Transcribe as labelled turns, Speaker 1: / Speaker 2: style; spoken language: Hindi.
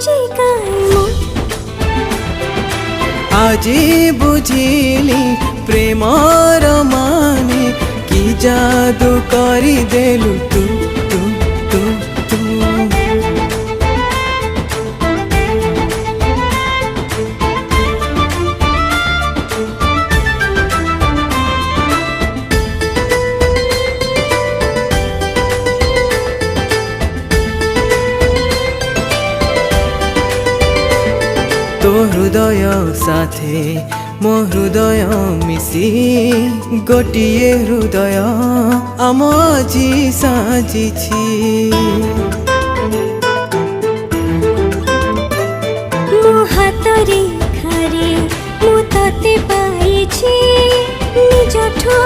Speaker 1: जे काई
Speaker 2: আজি बुझिली प्रेमर माने कि जादू करी देलु तू तू तू तू तो हृदय साथे मो हृदय मिसी गोटिए हृदय आम আজি साजिछि
Speaker 1: मो हातरे खारे मु तते पाइछि निज ठो